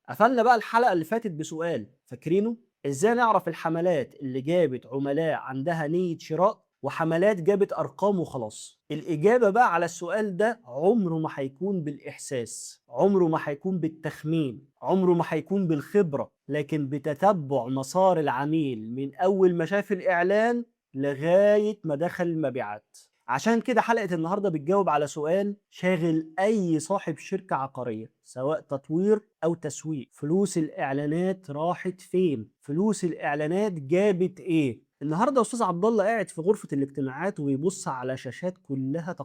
قفلنا بقى الحلقة اللي فاتت بسؤال فاكرينه؟ ازاي نعرف الحملات اللي جابت عملاء عندها نية شراء وحملات جابت أرقام وخلاص؟ الإجابة بقى على السؤال ده عمره ما هيكون بالإحساس، عمره ما هيكون بالتخمين، عمره ما هيكون بالخبرة، لكن بتتبع مسار العميل من أول ما شاف الإعلان لغاية ما دخل المبيعات. عشان كده حلقة النهاردة بتجاوب على سؤال شاغل أي صاحب شركة عقارية سواء تطوير أو تسويق: فلوس الإعلانات راحت فين؟ فلوس الإعلانات جابت إيه؟ النهارده أستاذ عبد الله قاعد في غرفة الاجتماعات وبيبص على شاشات كلها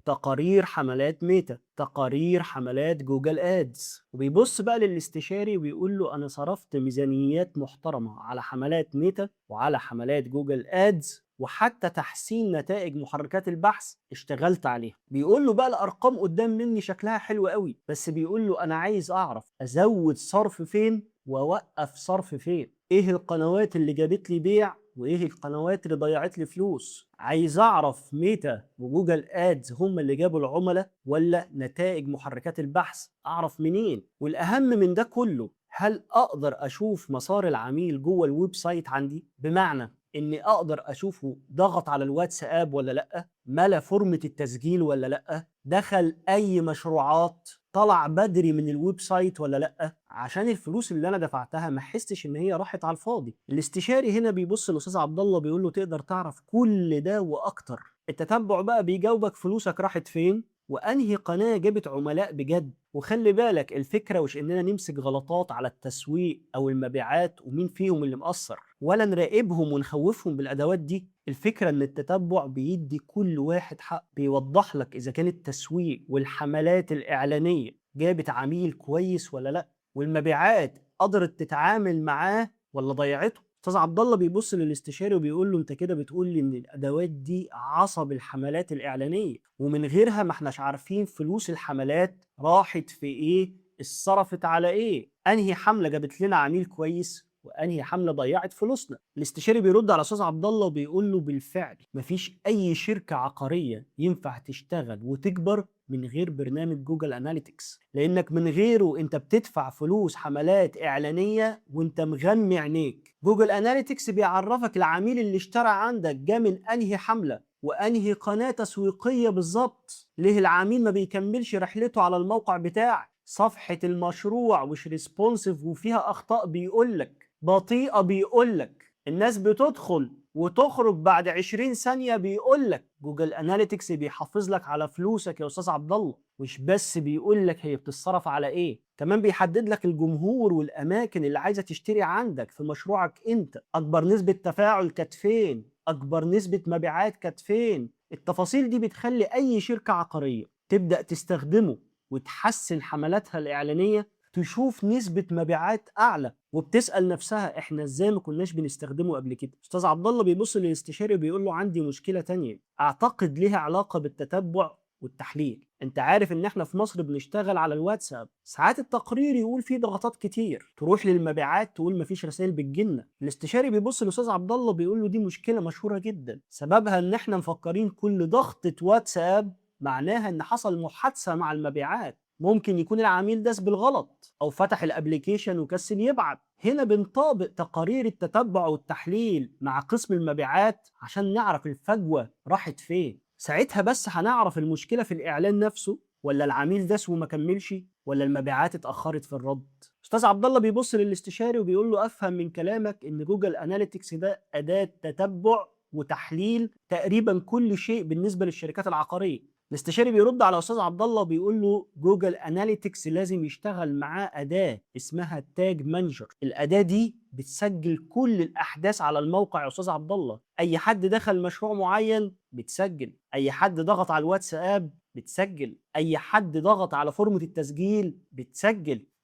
تقارير حملات ميتا، تقارير حملات جوجل ادز، وبيبص بقى للاستشاري ويقول له انا صرفت ميزانيات محترمة على حملات ميتا وعلى حملات جوجل ادز وحتى تحسين نتائج محركات البحث اشتغلت عليها. بيقول له بقى الارقام قدام مني شكلها حلو قوي، بس بيقول له انا عايز اعرف ازود صرف فين واوقف صرف فين، ايه القنوات اللي جابت لي بيع وايه القنوات اللي ضيعت لي فلوس. عايز اعرف ميتا وجوجل ادز هم اللي جابوا العملاء ولا نتائج محركات البحث، اعرف منين؟ والاهم من ده كله، هل اقدر اشوف مسار العميل جوه الويب سايت عندي؟ بمعنى اني اقدر اشوفه ضغط على الواتساب ولا لا، ملا فورمة التسجيل ولا لا، دخل اي مشروعات، طلع بدري من الويب سايت ولا لا، عشان الفلوس اللي انا دفعتها ما احسش ان هي راحت على الفاضي. الاستشاري هنا بيبص للاستاذ عبد الله بيقول له تقدر تعرف كل ده واكتر. التتبع بقى بيجاوبك فلوسك راحت فين وانهي قناه جابت عملاء بجد. وخلي بالك الفكره مش اننا نمسك غلطات على التسويق او المبيعات ومين فيهم اللي مقصر ولا نراقبهم ونخوفهم بالادوات دي. الفكره ان التتبع بيدي كل واحد حق، بيوضح لك اذا كان التسويق والحملات الاعلانيه جابت عميل كويس ولا لا، والمبيعات قدرت تتعامل معاه ولا ضيعته. استاذ عبد الله بيبص للاستشاري وبيقول له انت كده بتقول لي ان الادوات دي عصب الحملات الاعلانيه، ومن غيرها ما احناش عارفين فلوس الحملات راحت في ايه، اتصرفت على ايه، انهي حمله جابت لنا عميل كويس وانهي حمله ضيعت فلوسنا. الاستشاري بيرد على استاذ عبد الله وبيقول له بالفعل مفيش اي شركه عقاريه ينفع تشتغل وتكبر من غير برنامج جوجل اناليتكس، لانك من غيره انت بتدفع فلوس حملات اعلانيه وانت مغمي عينيك. جوجل اناليتكس بيعرفك العميل اللي اشترى عندك جه من انهي حمله وانهي قناه تسويقيه بالظبط، ليه العميل ما بيكملش رحلته على الموقع بتاعك، صفحه المشروع مش ريسبونسيف وفيها اخطاء بيقولك، بطيئه بيقولك، الناس بتدخل وتخرج بعد 20 ثانية بيقولك. جوجل اناليتكس بيحافظ لك على فلوسك يا استاذ عبد الله، مش بس بيقول لك هي بتتصرف على ايه، كمان بيحدد لك الجمهور والاماكن اللي عايزة تشتري عندك في مشروعك انت، اكبر نسبة تفاعل كانت فين، اكبر نسبة مبيعات كانت فين. التفاصيل دي بتخلي اي شركة عقارية تبدأ تستخدمه وتحسن حملاتها الإعلانية تشوف نسبة مبيعات أعلى، وبتسأل نفسها إحنا إزاي ما كناش بنستخدمه قبل كده. أستاذ عبد الله بيبص للاستشاري وبيقول له عندي مشكلة تانية أعتقد ليها علاقة بالتتبع والتحليل. انت عارف ان احنا في مصر بنشتغل على الواتساب، ساعات التقرير يقول فيه ضغطات كتير، تروح للمبيعات تقول مفيش رسائل بتجيلنا. الاستشاري بيبص لاستاذ عبد الله بيقول له دي مشكله مشهوره جدا، سببها ان احنا مفكرين كل ضغطه واتساب معناها ان حصل محادثه مع المبيعات، ممكن يكون العميل داس بالغلط او فتح الابليكيشن وكسل يبعت. هنا بنطابق تقارير التتبع والتحليل مع قسم المبيعات عشان نعرف الفجوه راحت فين. ساعتها بس هنعرف المشكله في الاعلان نفسه ولا العميل داس وما كملش ولا المبيعات اتاخرت في الرد. استاذ عبد الله بيبص للاستشاري وبيقول له افهم من كلامك ان جوجل اناليتكس ده اداه تتبع وتحليل تقريبا كل شيء بالنسبه للشركات العقاريه. الاستشاري بيرد على استاذ عبد الله وبيقول له جوجل اناليتكس لازم يشتغل معاه اداه اسمها تاج مانجر، الاداه دي بتسجل كل الاحداث على الموقع يا استاذ عبد الله، اي حد دخل مشروع معين بتسجل، اي حد ضغط على الواتساب بتسجل، اي حد ضغط على فورمة التسجيل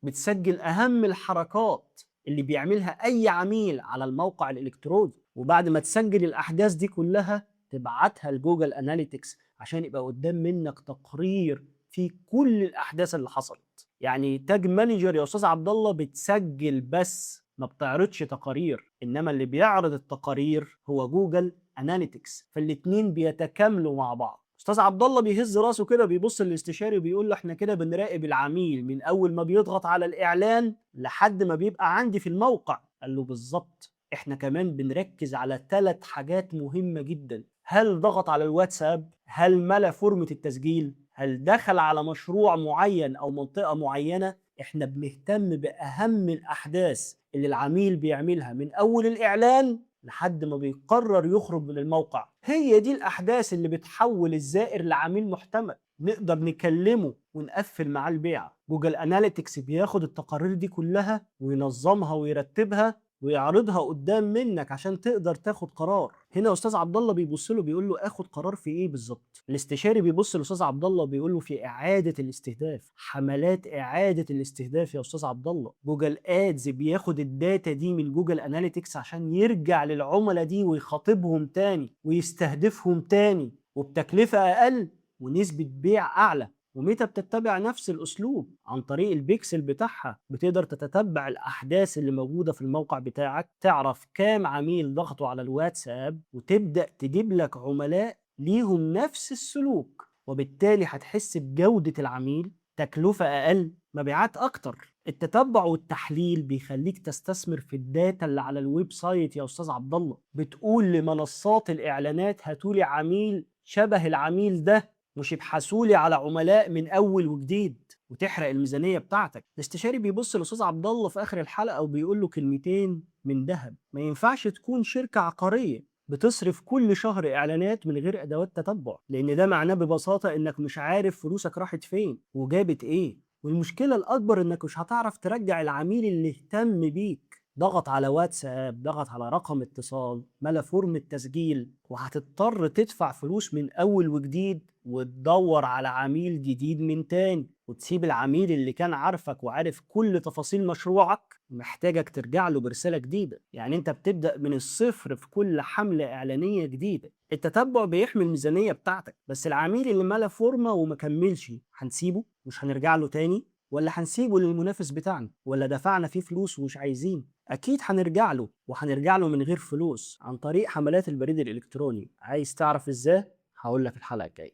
بتسجل اهم الحركات اللي بيعملها اي عميل على الموقع الالكتروني، وبعد ما تسجل الاحداث دي كلها تبعتها لجوجل اناليتكس عشان يبقى قدام منك تقرير فيه كل الاحداث اللي حصلت. يعني تاج مانجر يا استاذ عبد الله بتسجل بس ما بتعرضش تقارير، انما اللي بيعرض التقارير هو جوجل اناليتكس، فالاتنين بيتكاملوا مع بعض. استاذ عبد الله بيهز راسه كده، بيبص للاستشاري وبيقول له احنا كده بنراقب العميل من اول ما بيضغط على الاعلان لحد ما بيبقى عندي في الموقع. قال له بالظبط، احنا كمان بنركز على 3 حاجات مهمة جدا: هل ضغط على الواتساب؟ هل ملى فورمة التسجيل؟ هل دخل على مشروع معين او منطقة معينة؟ احنا بنهتم باهم الاحداث اللي العميل بيعملها من اول الاعلان لحد ما بيقرر يخرج من الموقع. هي دي الأحداث اللي بتحول الزائر لعميل محتمل نقدر نكلمه ونقفل معاه البيعة. جوجل أناليتكس بياخد التقارير دي كلها وينظمها ويرتبها ويعرضها قدام منك عشان تقدر تاخد قرار. هنا استاذ عبد الله بيبص له بيقول له اخد قرار في ايه بالظبط؟ الاستشاري بيبص لاستاذ عبد الله بيقول له في اعاده الاستهداف، حملات اعاده الاستهداف يا استاذ عبد الله. جوجل ادز بياخد الداتا دي من جوجل اناليتكس عشان يرجع للعملاء دي ويخاطبهم تاني ويستهدفهم تاني وبتكلفه اقل ونسبه بيع اعلى. وميتا بتتبع نفس الأسلوب عن طريق البيكسل بتاعها، بتقدر تتتبع الأحداث اللي موجودة في الموقع بتاعك، تعرف كام عميل ضغطوا على الواتساب وتبدأ تجيب لك عملاء ليهم نفس السلوك، وبالتالي هتحس بجودة العميل، تكلفة أقل، مبيعات أكتر. التتبع والتحليل بيخليك تستثمر في الداتا اللي على الويب سايت يا أستاذ عبد الله. بتقول لمنصات الإعلانات هاتولي عميل شبه العميل ده، مش يبحثولي على عملاء من اول وجديد وتحرق الميزانيه بتاعتك. الاستشاري بيبص لاستاذ عبد الله في اخر الحلقه وبيقول له كلمتين من ذهب: ما ينفعش تكون شركه عقاريه بتصرف كل شهر اعلانات من غير ادوات تتبع، لان ده معناه ببساطه انك مش عارف فلوسك راحت فين وجابت ايه. والمشكله الاكبر انك مش هتعرف ترجع العميل اللي اهتم بيك، ضغط على واتساب، ضغط على رقم اتصال، ملى فورم التسجيل، وهتضطر تدفع فلوس من اول وجديد وتدور على عميل جديد من تاني، وتسيب العميل اللي كان عارفك وعارف كل تفاصيل مشروعك محتاجك ترجع له برسالة جديدة. يعني انت بتبدأ من الصفر في كل حملة إعلانية جديدة. التتبع بيحمي الميزانية بتاعتك، بس العميل اللي ملى فورمة وما كملش هنسيبه؟ مش هنرجع له تاني؟ ولا هنسيبه للمنافس بتاعنا؟ ولا دفعنا فيه فلوس ومش عايزين؟ أكيد هنرجع له، وهنرجع له من غير فلوس عن طريق حملات البريد الإلكتروني. عايز تعرف إزاي؟ هقول لك الحلقة الجاية.